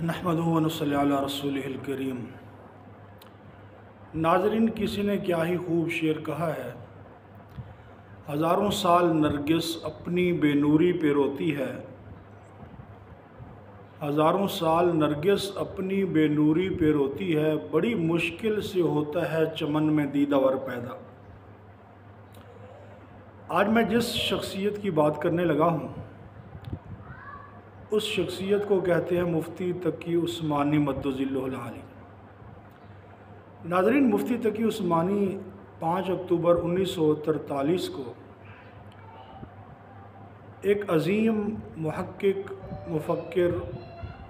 نحمدہ و نصلی علی رسولہ الکریم۔ ناظرین، کسی نے کیا ہی خوب شعر کہا ہے، ہزاروں سال نرگس اپنی بے نوری پہ روتی ہے، ہزاروں سال نرگس اپنی بے نوری پہ روتی ہے، بڑی مشکل سے ہوتا ہے چمن میں دیدہ ور پیدا۔ آج میں جس شخصیت کی بات کرنے لگا ہوں اس شخصیت کو کہتے ہیں مفتی تقی عثمانی مدظ ظلہ العالی۔ ناظرین، مفتی تقی عثمانی 5 اکتوبر 1943 کو ایک عظیم محقق، مفکر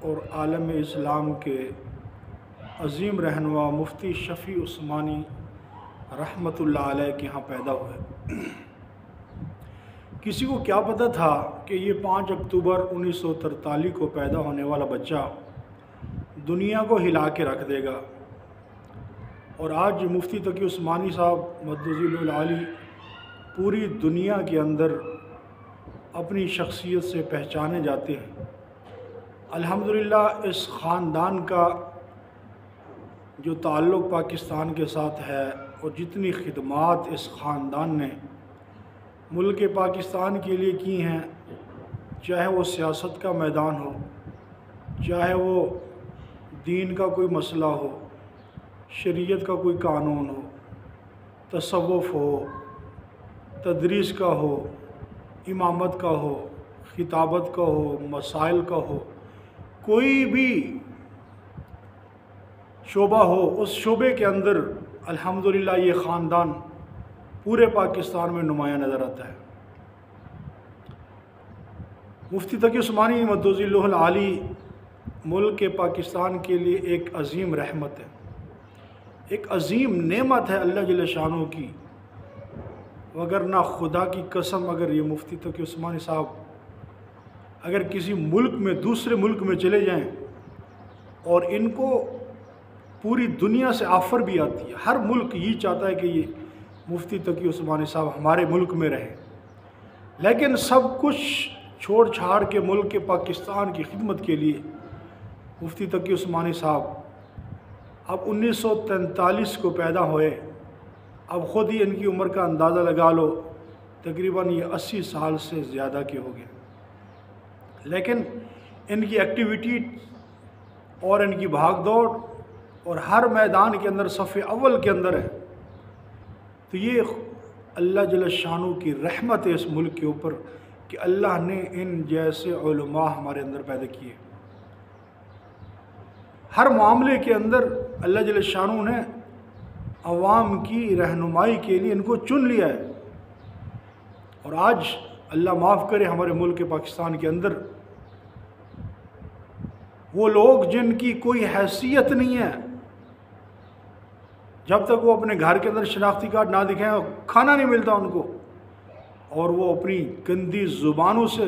اور عالم اسلام کے عظیم رہنما مفتی شفیع عثمانی رحمۃ اللہ علیہ کے ہاں پیدا ہوئے۔ کسی کو کیا پتہ تھا کہ یہ 5 اکتوبر 1943 کو پیدا ہونے والا بچہ دنیا کو ہلا کے رکھ دے گا، اور آج مفتی تقی عثمانی صاحب مدظ ظلہ العالی پوری دنیا کے اندر اپنی شخصیت سے پہچانے جاتے ہیں۔ الحمدللہ اس خاندان کا جو تعلق پاکستان کے ساتھ ہے اور جتنی خدمات اس خاندان نے ملک پاکستان کے لیے کی ہیں، چاہے وہ سیاست کا میدان ہو، چاہے وہ دین کا کوئی مسئلہ ہو، شریعت کا کوئی قانون ہو، تصوف ہو، تدریس کا ہو، امامت کا ہو، خطابت کا ہو، مسائل کا ہو، کوئی بھی شعبہ ہو، اس شعبے کے اندر الحمدللہ یہ خاندان پورے پاکستان میں نمایاں نظر آتا ہے۔ مفتی تقی عثمانی مدظ ظلہ العالی ملک پاکستان کے لیے ایک عظیم رحمت ہے، ایک عظیم نعمت ہے اللہ جل شانہ کی، وگرنہ خدا کی قسم اگر یہ مفتی تقی عثمانی صاحب اگر کسی ملک میں دوسرے ملک میں چلے جائیں اور ان کو پوری دنیا سے آفر بھی آتی ہے، ہر ملک یہ چاہتا ہے کہ یہ مفتی تقی عثمانی صاحب ہمارے ملک میں رہیں، لیکن سب کچھ چھوڑ چھاڑ کے ملک پاکستان کی خدمت کے لیے مفتی تقی عثمانی صاحب اب 1943 کو پیدا ہوئے، اب خود ہی ان کی عمر کا اندازہ لگا لو، تقریباً یہ 80 سال سے زیادہ کے ہو گئے، لیکن ان کی ایکٹیویٹی اور ان کی بھاگ دوڑ اور ہر میدان کے اندر صف اول کے اندر ہے، تو یہ اللہ جل شانہ کی رحمت ہے اس ملک کے اوپر کہ اللہ نے ان جیسے علماء ہمارے اندر پیدا کیے۔ ہر معاملے کے اندر اللہ جل شانہ نے عوام کی رہنمائی کے لیے ان کو چن لیا ہے، اور آج اللہ معاف کرے ہمارے ملک پاکستان کے اندر وہ لوگ جن کی کوئی حیثیت نہیں ہے، جب تک وہ اپنے گھر کے اندر شناختی کارڈ نہ دکھائیں کھانا نہیں ملتا ان کو، اور وہ اپنی گندی زبانوں سے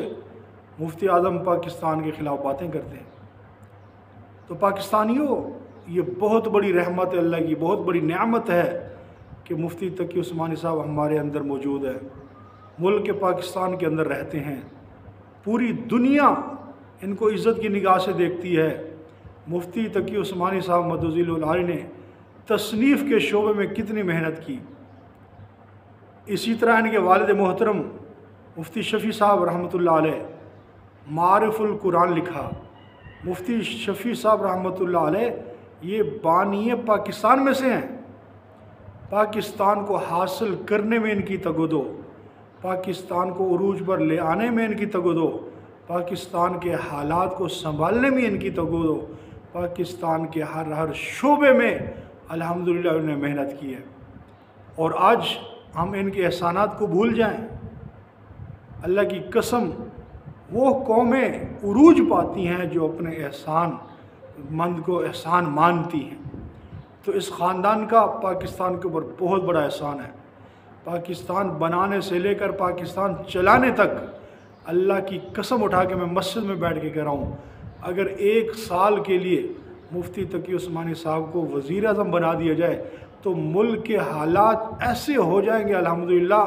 مفتی اعظم پاکستان کے خلاف باتیں کرتے ہیں۔ تو پاکستانیوں، یہ بہت بڑی رحمت اللہ کی، بہت بڑی نعمت ہے کہ مفتی تقی عثمانی صاحب ہمارے اندر موجود ہے، ملک پاکستان کے اندر رہتے ہیں، پوری دنیا ان کو عزت کی نگاہ سے دیکھتی ہے۔ مفتی تقی عثمانی صاحب مدظ ظلہ العالی نے تصنیف کے شعبے میں کتنی محنت کی، اسی طرح ان کے والد محترم مفتی شفیع صاحب رحمۃ اللہ علیہ معارف القرآن لکھا۔ مفتی شفیع صاحب رحمۃ اللہ علیہ یہ بانی پاکستان میں سے ہیں، پاکستان کو حاصل کرنے میں ان کی تگودو، پاکستان کو عروج پر لے آنے میں ان کی تگودو، پاکستان کے حالات کو سنبھالنے میں ان کی تگودو، پاکستان کے ہر شعبے میں الحمدللہ انہوں نے محنت کی ہے، اور آج ہم ان کے احسانات کو بھول جائیں؟ اللہ کی قسم وہ قومیں عروج پاتی ہیں جو اپنے احسان مند کو احسان مانتی ہیں۔ تو اس خاندان کا پاکستان کے اوپر بہت بڑا احسان ہے، پاکستان بنانے سے لے کر پاکستان چلانے تک۔ اللہ کی قسم اٹھا کے میں مسجد میں بیٹھ کے کہہ رہا ہوں، اگر 1 سال کے لیے مفتی تقی عثمانی صاحب کو وزیر اعظم بنا دیا جائے تو ملک کے حالات ایسے ہو جائیں گے الحمدللہ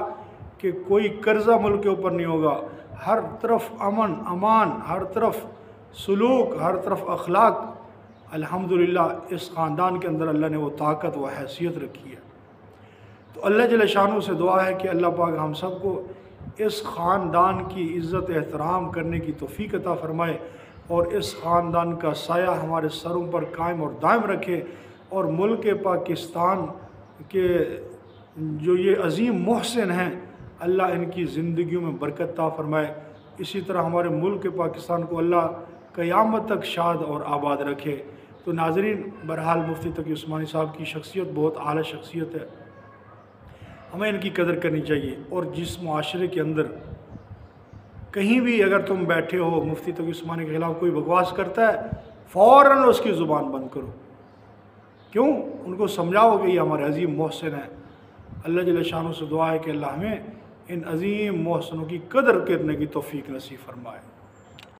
کہ کوئی قرضہ ملک کے اوپر نہیں ہوگا، ہر طرف امن امان، ہر طرف سلوک، ہر طرف اخلاق، الحمدللہ اس خاندان کے اندر اللہ نے وہ طاقت و حیثیت رکھی ہے۔ تو اللہ جل شانہ سے دعا ہے کہ اللہ پاک ہم سب کو اس خاندان کی عزت احترام کرنے کی توفیق عطا فرمائے، اور اس خاندان کا سایہ ہمارے سروں پر قائم اور دائم رکھے، اور ملک پاکستان کے جو یہ عظیم محسن ہیں اللہ ان کی زندگیوں میں برکت عطا فرمائے۔ اسی طرح ہمارے ملک پاکستان کو اللہ قیامت تک شاد اور آباد رکھے۔ تو ناظرین، بہرحال مفتی تقی عثمانی صاحب کی شخصیت بہت اعلیٰ شخصیت ہے، ہمیں ان کی قدر کرنی چاہیے۔ اور جس معاشرے کے اندر کہیں بھی اگر تم بیٹھے ہو مفتی تقی عثمانی کے خلاف کوئی بکواس کرتا ہے، فوراً اس کی زبان بند کرو۔ کیوں؟ ان کو سمجھاؤ کہ یہ ہمارے عظیم محسن ہیں۔ اللہ جل شانہ سے دعا ہے کہ اللہ ہمیں ان عظیم محسنوں کی قدر کرنے کی توفیق نصیب فرمائے۔